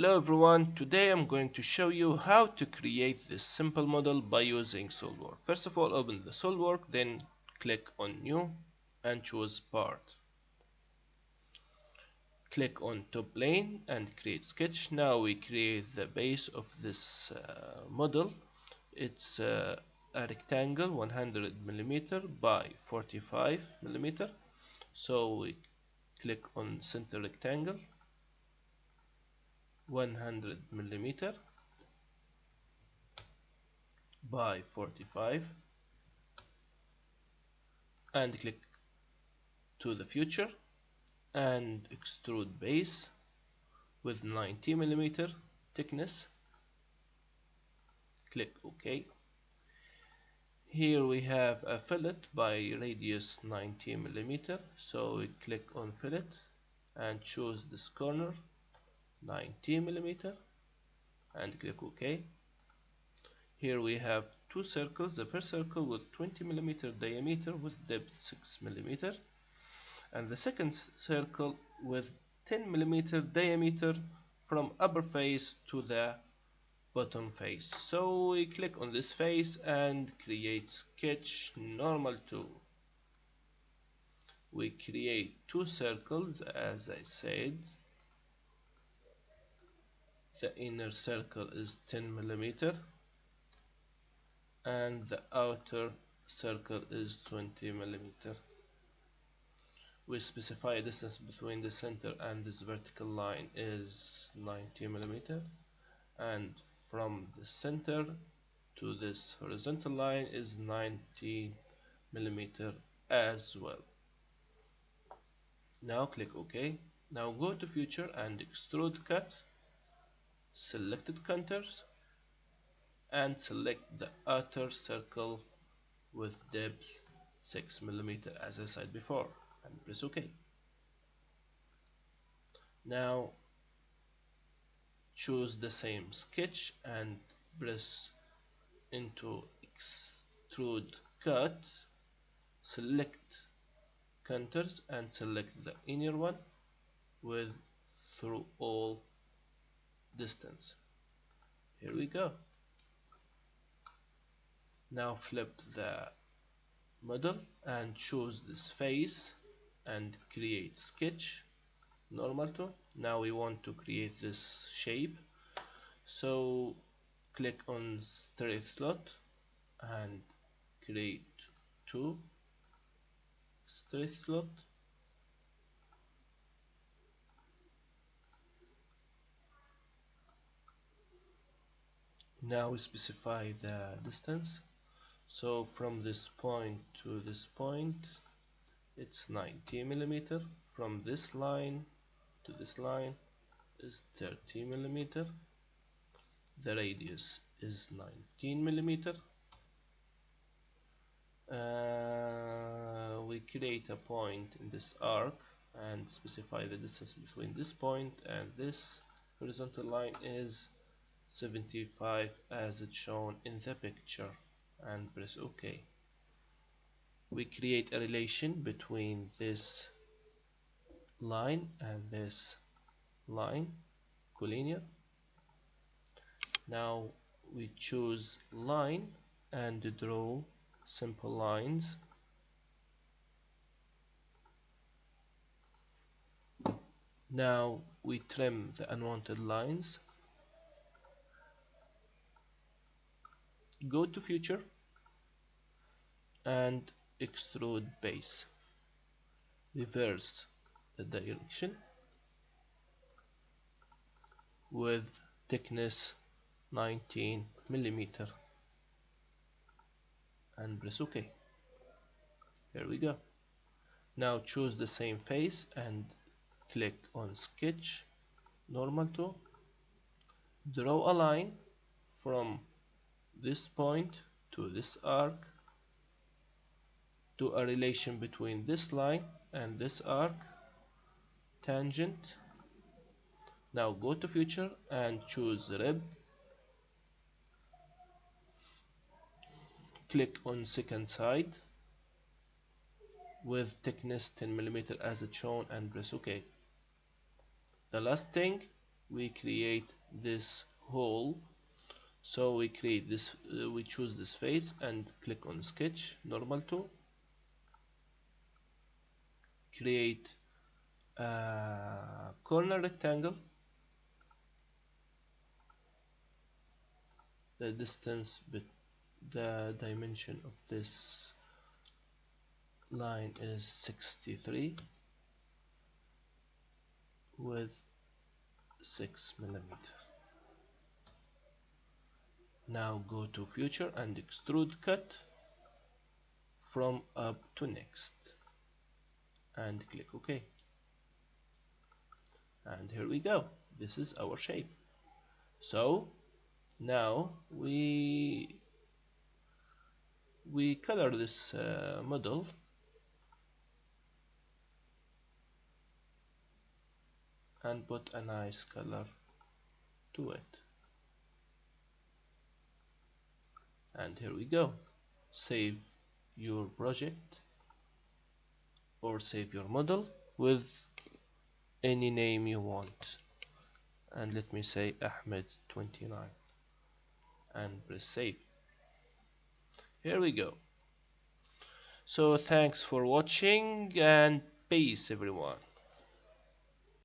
Hello everyone, today I'm going to show you how to create this simple model by using Solidworks. First of all, open the Solidworks, then click on New and choose Part. Click on top plane and create sketch. Now we create the base of this model. It's a rectangle 100mm by 45mm. So we click on center rectangle 100mm by 45 and click to the future and extrude base with 90mm thickness. Click OK. Here we have a fillet by radius 90mm, so we click on fillet and choose this corner 90mm and click OK. Here we have two circles, the first circle with 20mm diameter with depth 6mm, and the second circle with 10mm diameter from upper face to the bottom face. So we click on this face and create sketch normal 2. We create two circles as I said. The inner circle is 10mm and the outer circle is 20mm. We specify a distance between the center and this vertical line is 90mm, and from the center to this horizontal line is 90mm as well. Now click OK. Now go to future and extrude cut, selected contours, and select the outer circle with depth 6mm as I said before, and press OK. Now choose the same sketch and press into extrude cut, select contours and select the inner one with through all distance. Here we go. Now flip the model and choose this face and create sketch normal 2. Now we want to create this shape, so click on straight slot and create 2 straight slot. Now we specify the distance, so from this point to this point it's 90mm, from this line to this line is 30mm, the radius is 19mm. We create a point in this arc and specify the distance between this point and this horizontal line is 75 as it's shown in the picture, and press OK. We create a relation between this line and this line, collinear. Now we choose line and draw simple lines. Now we trim the unwanted lines. Go to future and extrude base. Reverse the direction with thickness 19mm and press OK. Here we go. Now choose the same face and click on sketch normal 2. Draw a line from this point to this arc, do a relation between this line and this arc, tangent. Now go to future and choose rib, click on second side with thickness 10mm as it's shown and press OK. The last thing, we create this hole. So we create this, we choose this face and click on sketch, normal tool, create a corner rectangle. The distance, the dimension of this line is 63 with 6 millimeters. Now go to future and extrude cut from up to next and click OK. And here we go. This is our shape. So now we color this model and put a nice color to it. And here we go. Save your project or save your model with any name you want, and let me say Ahmed 29 and press save. Here we go. So thanks for watching and peace everyone.